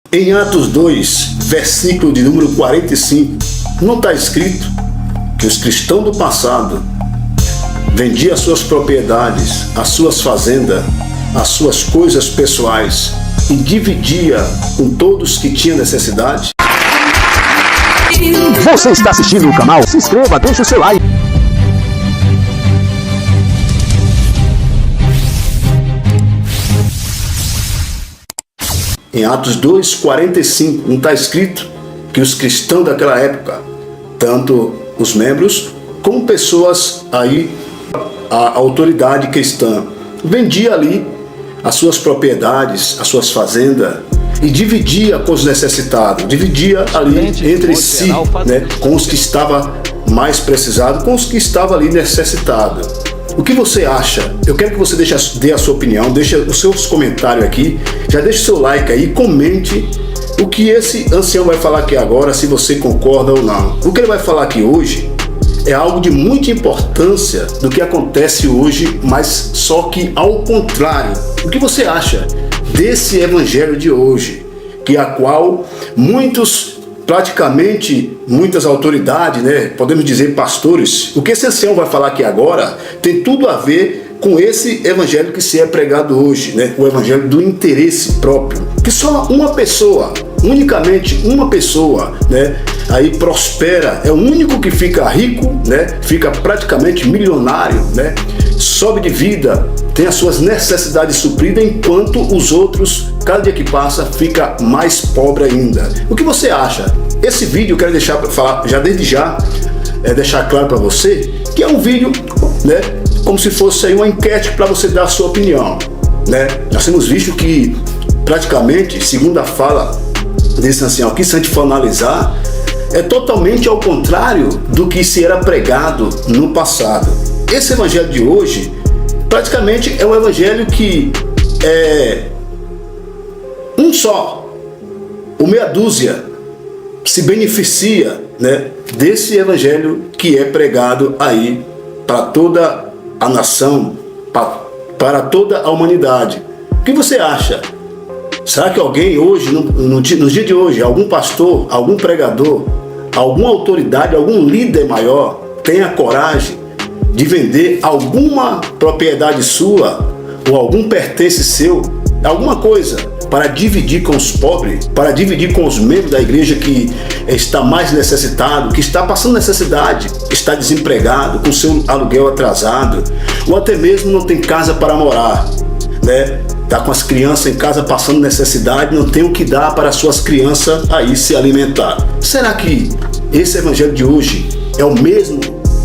Em Atos 2, versículo de número 45, não está escrito que os cristãos do passado vendiam as suas propriedades, as suas fazendas, as suas coisas pessoais e dividia com todos que tinham necessidade? Você está assistindo o canal? Se inscreva, deixe o seu like. Em Atos 2, 45, não está escrito que os cristãos daquela época, tanto os membros como pessoas aí, a autoridade cristã, vendia ali as suas propriedades, as suas fazendas e dividia com os necessitados, dividia ali entre si, né, com os que estavam mais precisados, com os que estavam ali necessitados. O que você acha? Eu quero que você dê a sua opinião, deixe os seus comentários aqui, já deixe o seu like aí, comente o que esse ancião vai falar aqui agora, se você concorda ou não. O que ele vai falar aqui hoje é algo de muita importância do que acontece hoje, mas só que ao contrário. O que você acha desse evangelho de hoje, que a qual praticamente muitas autoridades, né, podemos dizer pastores, o que esse ancião vai falar aqui agora tem tudo a ver com esse evangelho que se é pregado hoje, né, o evangelho do interesse próprio, que só uma pessoa, unicamente uma pessoa, né, aí prospera, é o único que fica rico, né, fica praticamente milionário, né, sobe de vida, tem as suas necessidades supridas, enquanto os outros, cada dia que passa, fica mais pobre ainda. O que você acha? Esse vídeo eu quero deixar para falar, já desde já, deixar claro para você, que é um vídeo, né, como se fosse aí uma enquete para você dar a sua opinião, né? Nós temos visto que, praticamente, segundo a fala desse ancião aqui, se a gente for analisar, é totalmente ao contrário do que se era pregado no passado. Esse evangelho de hoje, praticamente é um evangelho que é um só, ou meia dúzia, que se beneficia, né, desse evangelho que é pregado aí para toda a nação, para toda a humanidade. O que você acha? Será que alguém hoje, no dia de hoje, algum pastor, algum pregador, alguma autoridade, algum líder maior tem a coragem de vender alguma propriedade sua ou algum pertence seu, alguma coisa, para dividir com os pobres, para dividir com os membros da igreja que está mais necessitado, que está passando necessidade, está desempregado, com seu aluguel atrasado, ou até mesmo não tem casa para morar, né? Está com as crianças em casa passando necessidade, não tem o que dar para suas crianças aí se alimentar. Será que esse evangelho de hoje é o mesmo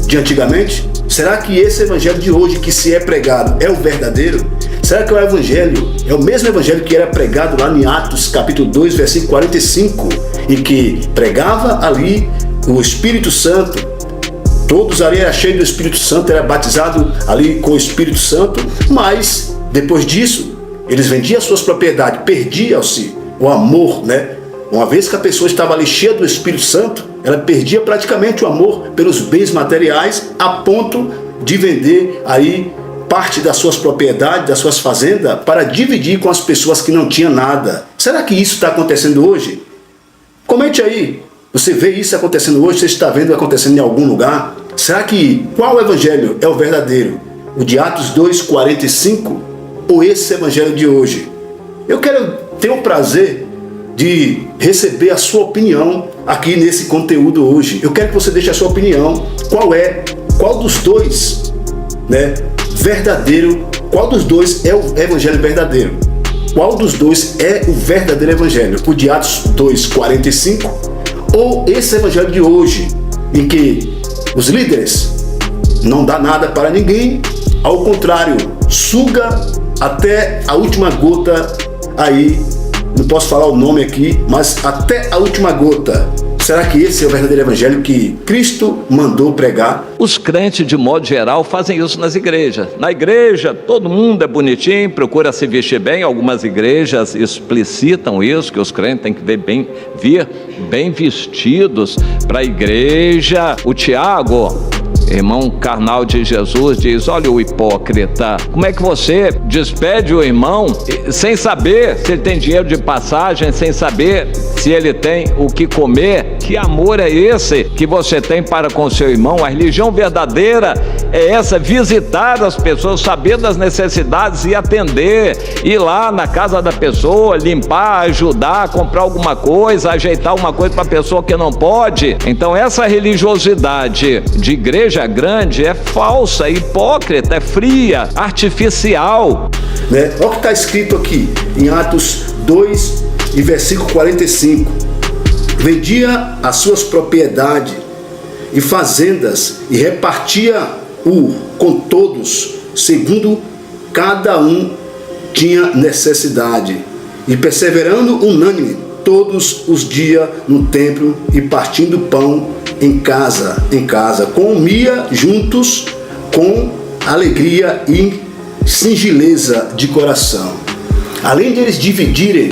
de antigamente? Será que esse evangelho de hoje que se é pregado é o verdadeiro? Será que o evangelho é o mesmo evangelho que era pregado lá em Atos capítulo 2, versículo 45, e que pregava ali o Espírito Santo? Todos ali eram cheios do Espírito Santo, era batizado ali com o Espírito Santo, mas depois disso eles vendiam as suas propriedades, perdiam-se o amor, né? Uma vez que a pessoa estava ali cheia do Espírito Santo, ela perdia praticamente o amor pelos bens materiais, a ponto de vender aí parte das suas propriedades, das suas fazendas, para dividir com as pessoas que não tinham nada. Será que isso está acontecendo hoje? Comente aí. Você vê isso acontecendo hoje? Você está vendo acontecendo em algum lugar? Será que qual evangelho é o verdadeiro? O de Atos 2, 45 ou esse evangelho de hoje? Eu quero ter o prazer de receber a sua opinião aqui nesse conteúdo hoje. Eu quero que você deixe a sua opinião. Qual dos dois, né, verdadeiro, qual dos dois é o evangelho verdadeiro? Qual dos dois é o verdadeiro evangelho? O de Atos 2, 45 ou esse evangelho de hoje, em que os líderes não dá nada para ninguém, ao contrário, suga até a última gota aí, não posso falar o nome aqui, mas até a última gota. Será que esse é o verdadeiro evangelho que Cristo mandou pregar? Os crentes, de modo geral, fazem isso nas igrejas. Na igreja, todo mundo é bonitinho, procura se vestir bem. Algumas igrejas explicitam isso, que os crentes têm que vir bem vestidos para a igreja. O Tiago, irmão carnal de Jesus diz: olha o hipócrita, como é que você despede o irmão sem saber se ele tem dinheiro de passagem, sem saber se ele tem o que comer? Que amor é esse que você tem para com seu irmão? A religião verdadeira é essa: visitar as pessoas, saber das necessidades e atender, ir lá na casa da pessoa, limpar, ajudar, comprar alguma coisa, ajeitar uma coisa para a pessoa que não pode. Então essa religiosidade de igreja grande é falsa, é hipócrita, é fria, artificial. Olha o que está escrito aqui em Atos 2 e versículo 45. Vendia as suas propriedades e fazendas e repartia-o com todos, segundo cada um tinha necessidade, e perseverando unânime todos os dias no templo e partindo pão em casa, comia juntos com alegria e singeleza de coração. Além de eles dividirem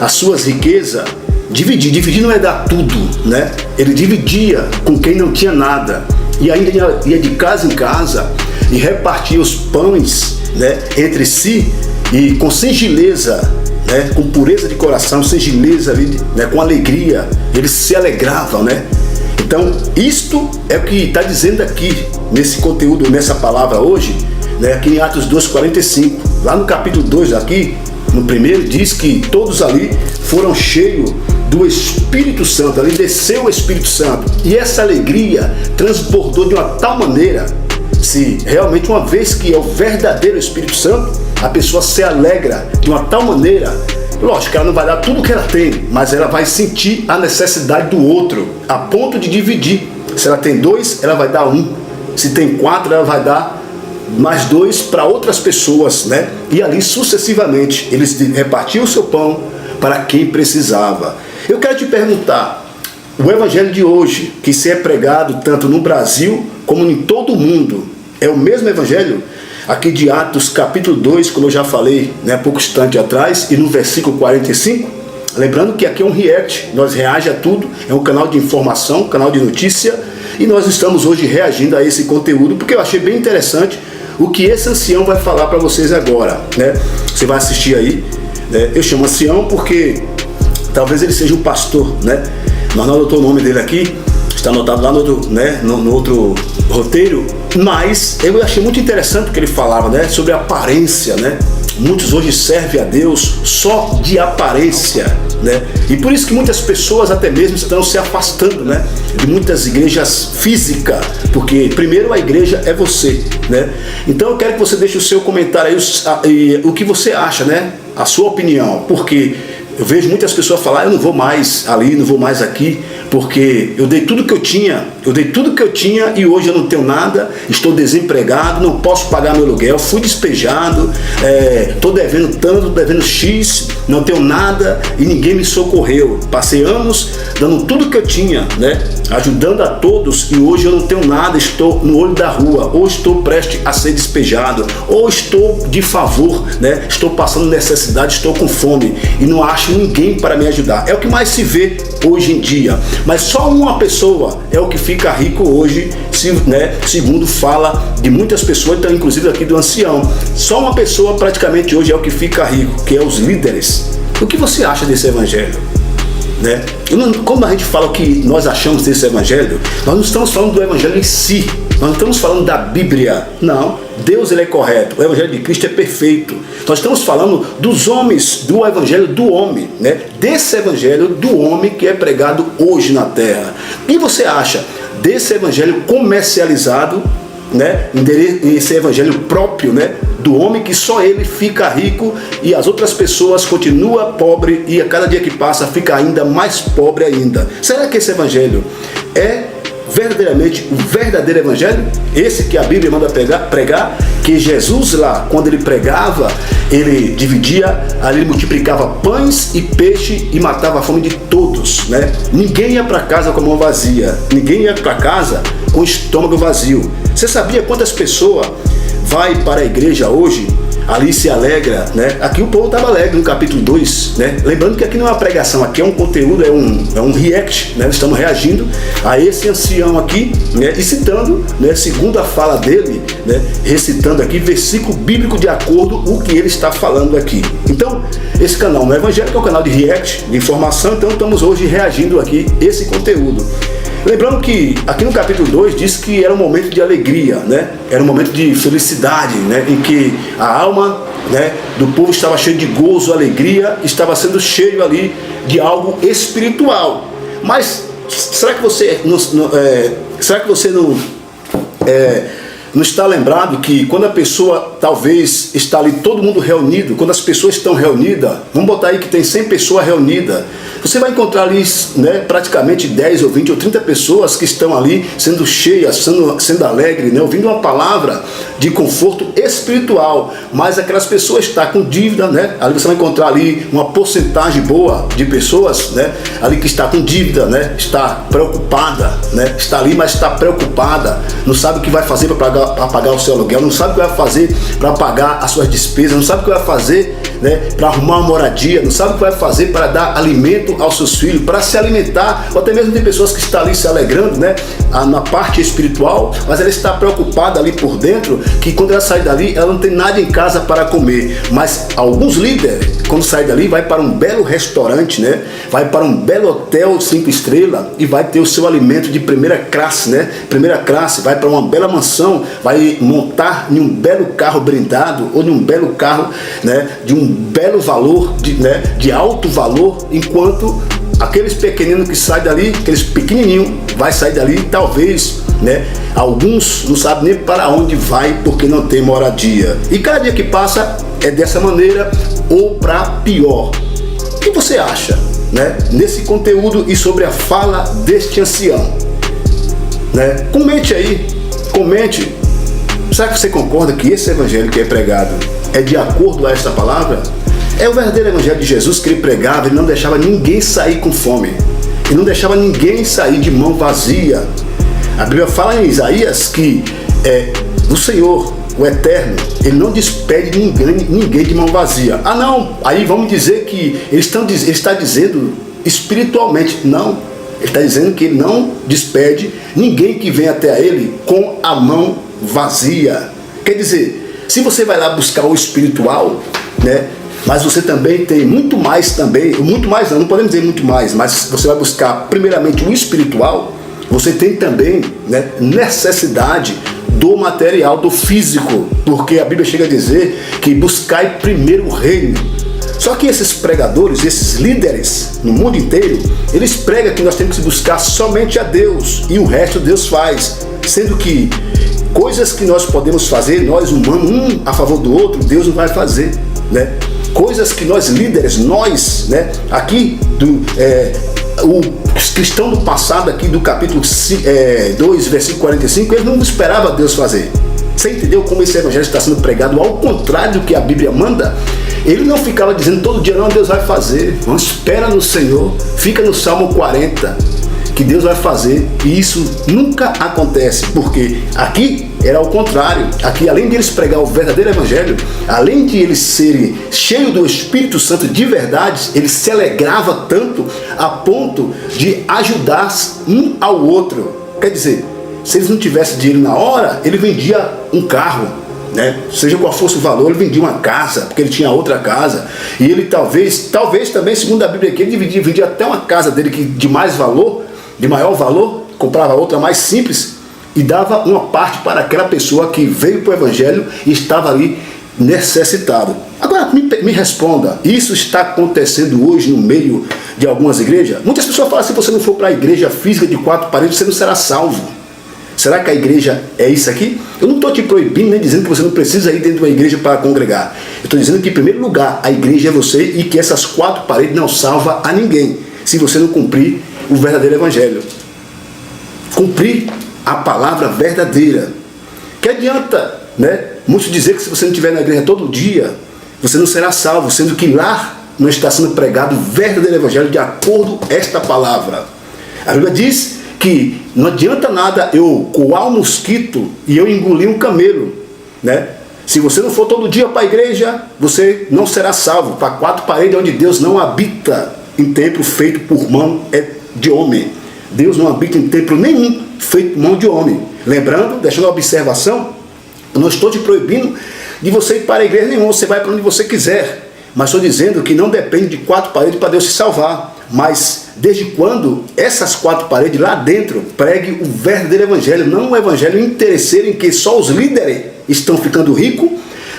as suas riquezas, dividir não é dar tudo, né? Ele dividia com quem não tinha nada, e ainda ia de casa em casa e repartia os pães, né, entre si, e com singeleza, né, com pureza de coração, singeleza, né, com alegria, eles se alegravam, né? Então, isto é o que está dizendo aqui, nesse conteúdo, nessa palavra hoje, né, aqui em Atos 2,45. Lá no capítulo 2, aqui, no primeiro, diz que todos ali foram cheios do Espírito Santo, ali desceu o Espírito Santo. E essa alegria transbordou de uma tal maneira, se realmente uma vez que é o verdadeiro Espírito Santo, a pessoa se alegra de uma tal maneira. Lógico que ela não vai dar tudo que ela tem, mas ela vai sentir a necessidade do outro, a ponto de dividir. Se ela tem 2, ela vai dar 1. Se tem 4, ela vai dar mais 2 para outras pessoas, né? E ali sucessivamente, eles repartiam o seu pão para quem precisava. Eu quero te perguntar, o evangelho de hoje, que se é pregado tanto no Brasil como em todo o mundo, é o mesmo evangelho? Aqui de Atos capítulo 2, como eu já falei, né, há pouco instante atrás, e no versículo 45, lembrando que aqui é um react, nós reagimos a tudo, é um canal de informação, um canal de notícia, e nós estamos hoje reagindo a esse conteúdo, porque eu achei bem interessante o que esse ancião vai falar para vocês agora, né? Você vai assistir aí, né? Eu chamo ancião porque talvez ele seja um pastor, né? Mas não anotou o nome dele aqui, está anotado lá no outro, né, no outro roteiro, mas eu achei muito interessante o que ele falava, né, sobre a aparência, né? Muitos hoje servem a Deus só de aparência, né? E por isso que muitas pessoas até mesmo estão se afastando, né, de muitas igrejas físicas, porque primeiro a igreja é você, né? Então eu quero que você deixe o seu comentário aí, o que você acha, né? A sua opinião, porque eu vejo muitas pessoas falar: eu não vou mais ali, não vou mais aqui, porque eu dei tudo que eu tinha, e hoje eu não tenho nada, estou desempregado, não posso pagar meu aluguel, fui despejado, estou devendo tanto, devendo X, não tenho nada e ninguém me socorreu. Passei anos dando tudo que eu tinha, né, ajudando a todos, e hoje eu não tenho nada, estou no olho da rua, ou estou prestes a ser despejado, ou estou de favor, né, estou passando necessidade, estou com fome e não acho ninguém para me ajudar. É o que mais se vê hoje em dia. Mas só uma pessoa é o que fica rico hoje, né, segundo fala de muitas pessoas, então, inclusive aqui do ancião. Só uma pessoa praticamente hoje é o que fica rico, que é os líderes. O que você acha desse evangelho? Né? Quando a gente fala o que nós achamos desse evangelho, nós não estamos falando do evangelho em si, nós não estamos falando da Bíblia, não. Deus, ele é correto, o evangelho de Cristo é perfeito. Nós estamos falando dos homens, do evangelho do homem, né? Desse evangelho do homem que é pregado hoje na terra. O que você acha desse evangelho comercializado, né? Esse evangelho próprio, né, do homem, que só ele fica rico e as outras pessoas continuam pobres, e a cada dia que passa fica ainda mais pobre ainda? Será que esse evangelho é verdadeiramente o verdadeiro evangelho? Esse que a Bíblia manda pregar, que Jesus lá, quando ele pregava, ele dividia, ali ele multiplicava pães e peixe e matava a fome de todos, né? Ninguém ia para casa com a mão vazia, ninguém ia para casa com o estômago vazio. Você sabia quantas pessoas vai para a igreja hoje ali se alegra, né? Aqui o povo estava alegre no capítulo 2, né? Lembrando que aqui não é uma pregação, aqui é um conteúdo, é um react, né? Estamos reagindo a esse ancião aqui, né? E citando, né? Segundo a fala dele, né? Recitando aqui versículo bíblico de acordo com o que ele está falando aqui. Então, esse canal no Evangélico é um canal de react, de informação, então estamos hoje reagindo aqui esse conteúdo. Lembrando que aqui no capítulo 2 diz que era um momento de alegria, né? Era um momento de felicidade, né? Em que a alma, né, do povo estava cheia de gozo, alegria, estava sendo cheio ali de algo espiritual. Mas será que você não está lembrado que quando a pessoa talvez está ali todo mundo reunido, quando as pessoas estão reunidas, vamos botar aí que tem 100 pessoas reunidas, você vai encontrar ali, né, praticamente 10 ou 20 ou 30 pessoas que estão ali sendo cheias, sendo alegres, né, ouvindo uma palavra de conforto espiritual, mas aquelas pessoas estão com dívida, né? Ali você vai encontrar ali uma porcentagem boa de pessoas, né, ali que está com dívida, né, está preocupada, né, está ali, mas está preocupada, não sabe o que vai fazer para pagar o seu aluguel, não sabe o que vai fazer para pagar as suas despesas, não sabe o que vai fazer, né, para arrumar uma moradia, não sabe o que vai fazer para dar alimento aos seus filhos, para se alimentar, ou até mesmo tem pessoas que estão ali se alegrando, né, na parte espiritual, mas ela está preocupada ali por dentro, que quando ela sai dali, ela não tem nada em casa para comer. Mas alguns líderes, quando saem dali, vai para um belo restaurante, né, vai para um belo hotel 5 estrelas e vai ter o seu alimento de primeira classe, né, primeira classe, vai para uma bela mansão, vai montar em um belo carro blindado ou em um belo carro, né, de um belo valor, de alto valor, enquanto aqueles pequeninos que saem dali, aqueles pequenininhos, vai sair dali, talvez, né, alguns não sabem nem para onde vai porque não tem moradia. E cada dia que passa é dessa maneira ou para pior. O que você acha, né, nesse conteúdo e sobre a fala deste ancião, né? Comente aí, comente. Será que você concorda que esse evangelho que é pregado é de acordo a esta palavra? É o verdadeiro evangelho de Jesus que ele pregava, ele não deixava ninguém sair com fome. Ele não deixava ninguém sair de mão vazia. A Bíblia fala em Isaías que o Senhor, o Eterno, ele não despede ninguém de mão vazia. Ah não, aí vamos dizer que ele está dizendo espiritualmente, não. Ele está dizendo que ele não despede ninguém que vem até a ele com a mão vazia. Quer dizer, se você vai lá buscar o espiritual, né, mas você também tem muito mais também, muito mais não podemos dizer muito mais, mas você vai buscar primeiramente o espiritual, você tem também, né, necessidade do material, do físico, porque a Bíblia chega a dizer que buscai primeiro o reino. Só que esses pregadores, esses líderes no mundo inteiro, eles pregam que nós temos que buscar somente a Deus e o resto Deus faz, sendo que coisas que nós podemos fazer, nós humanos, um a favor do outro, Deus não vai fazer, né? Coisas que nós líderes, nós, né, aqui, os cristãos do passado, aqui do capítulo 2, versículo 45, eles não esperavam Deus fazer. Você entendeu como esse evangelho está sendo pregado ao contrário do que a Bíblia manda? Ele não ficava dizendo todo dia, não, Deus vai fazer. Não, espera no Senhor, fica no Salmo 40, que Deus vai fazer. E isso nunca acontece, porque aqui era ao contrário. Aqui, além de eles pregar o verdadeiro evangelho, além de eles serem cheios do Espírito Santo de verdade, eles se alegravam tanto a ponto de ajudar um ao outro. Quer dizer, se eles não tivessem dinheiro na hora, ele vendia um carro, né? Seja qual fosse o valor, ele vendia uma casa, porque ele tinha outra casa. E ele talvez também, segundo a Bíblia aqui, ele vendia até uma casa dele que de mais valor, de maior valor, comprava outra mais simples e dava uma parte para aquela pessoa que veio para o evangelho e estava ali necessitado. Agora me responda, isso está acontecendo hoje no meio de algumas igrejas? Muitas pessoas falam, se você não for para a igreja física de 4 paredes, você não será salvo. Será que a igreja é isso aqui? Eu não estou te proibindo nem dizendo que você não precisa ir dentro de uma igreja para congregar. Eu estou dizendo que, em primeiro lugar, a igreja é você e que essas 4 paredes não salvam a ninguém, se você não cumprir o verdadeiro evangelho. Cumprir a palavra verdadeira. Que adianta, né, muitos dizer que se você não estiver na igreja todo dia, você não será salvo, sendo que lá não está sendo pregado o verdadeiro evangelho de acordo com esta palavra. A Bíblia diz que não adianta nada eu coar um mosquito e eu engolir um camelo, né? Se você não for todo dia para a igreja, você não será salvo. Para 4 paredes onde Deus não habita em templo feito por mão de homem. Deus não habita em templo nenhum feito por mão de homem. Lembrando, deixando a observação, eu não estou te proibindo de você ir para a igreja nenhuma, você vai para onde você quiser. Mas estou dizendo que não depende de 4 paredes para Deus se salvar. Mas desde quando essas 4 paredes lá dentro pregue o verdadeiro evangelho, não o evangelho interesseiro em que só os líderes estão ficando ricos,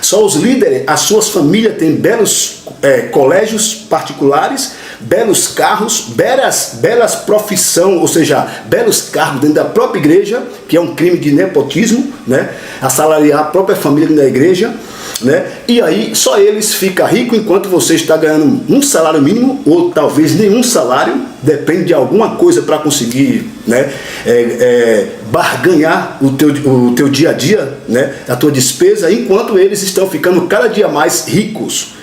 só os líderes, as suas famílias têm belos colégios particulares, belos carros, belas profissões, ou seja, belos cargos dentro da própria igreja, que é um crime de nepotismo, né? Assalariar a própria família da igreja, né? E aí só eles ficam ricos enquanto você está ganhando um salário mínimo ou talvez nenhum salário, depende de alguma coisa para conseguir, né, barganhar o teu dia a dia, né, a tua despesa, enquanto eles estão ficando cada dia mais ricos.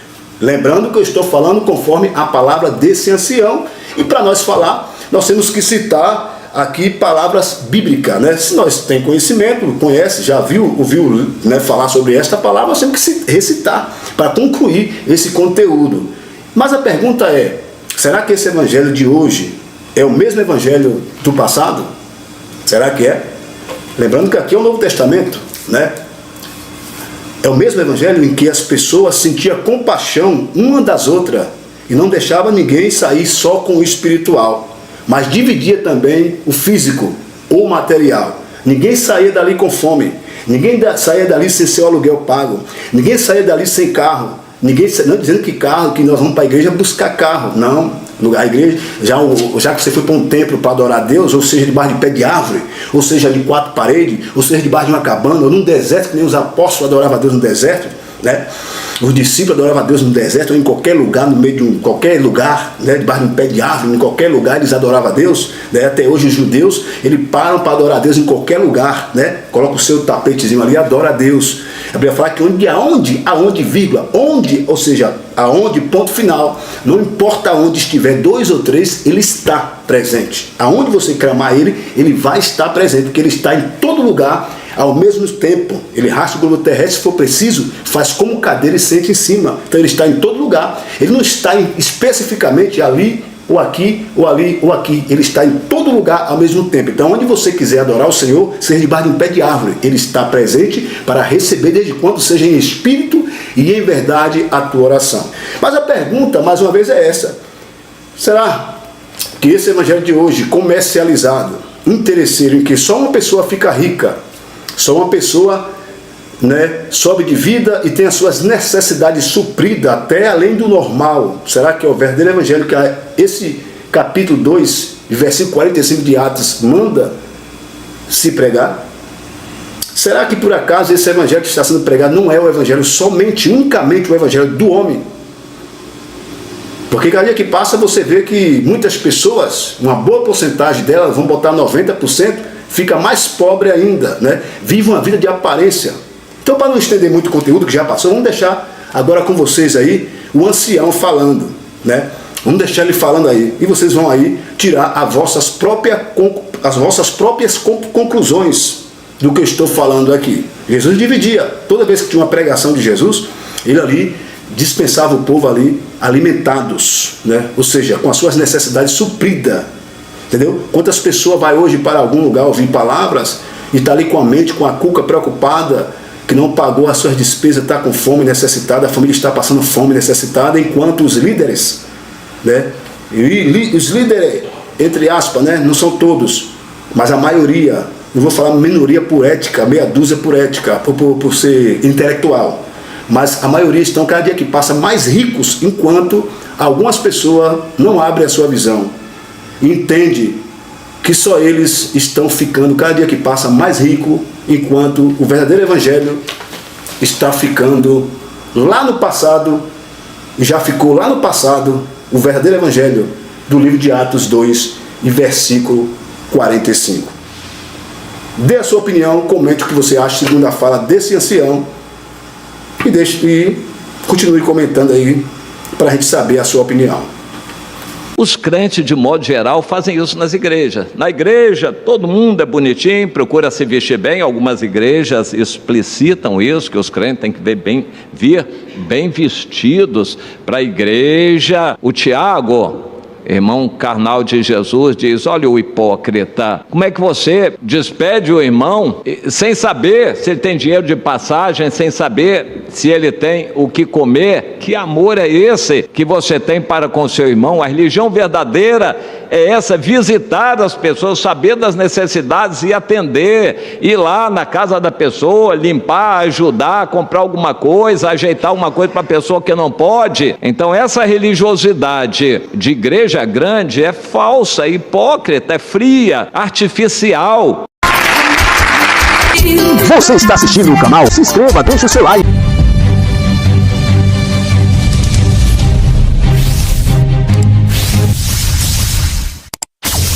Lembrando que eu estou falando conforme a palavra desse ancião, e para nós falar, nós temos que citar aqui palavras bíblicas, né? Se nós temos conhecimento, conhece, já ouviu, né, falar sobre esta palavra, nós temos que recitar para concluir esse conteúdo. Mas a pergunta é, será que esse evangelho de hoje é o mesmo evangelho do passado? Será que é? Lembrando que aqui é o Novo Testamento, né? É o mesmo evangelho em que as pessoas sentiam compaixão uma das outras e não deixava ninguém sair só com o espiritual, mas dividia também o físico ou o material. Ninguém saía dali com fome, ninguém saía dali sem seu aluguel pago, ninguém saía dali sem carro, ninguém, não dizendo que carro, que nós vamos para a igreja buscar carro, não. A igreja, já que você foi para um templo para adorar a Deus, ou seja, debaixo de pé de árvore, ou seja, de 4 paredes, ou seja, debaixo de uma cabana, ou num deserto, que nem os apóstolos adoravam a Deus no deserto, né? Os discípulos adoravam a Deus no deserto, ou em qualquer lugar, no meio de qualquer lugar, né? Debaixo de um pé de árvore, em qualquer lugar eles adoravam a Deus, né? Até hoje os judeus, eles param para adorar a Deus em qualquer lugar, né? Coloca o seu tapetezinho ali, adora a Deus. A Bíblia fala que aonde, vírgula, onde, ou seja, aonde, ponto final, não importa onde estiver 2 ou 3, ele está presente. Aonde você clamar ele vai estar presente, porque ele está em todo lugar ao mesmo tempo. Ele rasga o globo terrestre, se for preciso, faz como cadeira e sente em cima. Então ele está em todo lugar. Ele não está especificamente ali, ou aqui, ou ali, ou aqui. Ele está em todo lugar ao mesmo tempo. Então onde você quiser adorar o Senhor, seja debaixo de um pé de árvore, ele está presente para receber desde quando seja em espírito e em verdade a tua oração. Mas a pergunta, mais uma vez, é essa: será que esse evangelho de hoje, comercializado, interesseiro, em que só uma pessoa fica rica, só uma pessoa, né, sobe de vida e tem as suas necessidades supridas até além do normal, será que é o verdadeiro evangelho que esse capítulo 2, versículo 45 de Atos manda se pregar? Será que por acaso esse evangelho que está sendo pregado não é o evangelho somente, unicamente o evangelho do homem? Porque cada dia que passa você vê que muitas pessoas, uma boa porcentagem delas, vão botar 90%, fica mais pobre ainda, né? Vive uma vida de aparência. Então, para não estender muito o conteúdo que já passou, vamos deixar agora com vocês aí o ancião falando, né? Vamos deixar ele falando aí, e vocês vão aí tirar as vossas próprias conclusões do que eu estou falando aqui. Jesus dividia, toda vez que tinha uma pregação de Jesus, ele ali dispensava o povo ali alimentados, né? Ou seja, com as suas necessidades supridas. Entendeu? Quantas pessoas vai hoje para algum lugar ouvir palavras e está ali com a mente, com a cuca preocupada, que não pagou as suas despesas, está com fome, necessitada, a família está passando fome, necessitada, enquanto os líderes, né? E os líderes, entre aspas, né? Não são todos, mas a maioria, não vou falar minoria por ética, meia dúzia por ética, por ser intelectual, mas a maioria estão cada dia que passa mais ricos, enquanto algumas pessoas não abrem a sua visão. Entende que só eles estão ficando cada dia que passa mais rico, enquanto o verdadeiro evangelho está ficando lá no passado, já ficou lá no passado, o verdadeiro evangelho do livro de Atos 2 e versículo 45. Dê a sua opinião, comente o que você acha segundo a fala desse ancião e continue comentando aí para a gente saber a sua opinião. Os crentes, de modo geral, fazem isso nas igrejas. Na igreja, todo mundo é bonitinho, procura se vestir bem. Algumas igrejas explicitam isso, que os crentes têm que vir bem vestidos para a igreja. O Tiago, irmão carnal de Jesus, diz: olha o hipócrita, como é que você despede o irmão sem saber se ele tem dinheiro de passagem, sem saber se ele tem o que comer? Que amor é esse que você tem para com seu irmão? A religião verdadeira é essa: visitar as pessoas, saber das necessidades e atender, ir lá na casa da pessoa, limpar, ajudar, comprar alguma coisa, ajeitar alguma coisa para a pessoa que não pode. Então essa religiosidade de igreja grande é falsa, é hipócrita, é fria, artificial. Você está assistindo o canal? Se inscreva, deixe o seu like.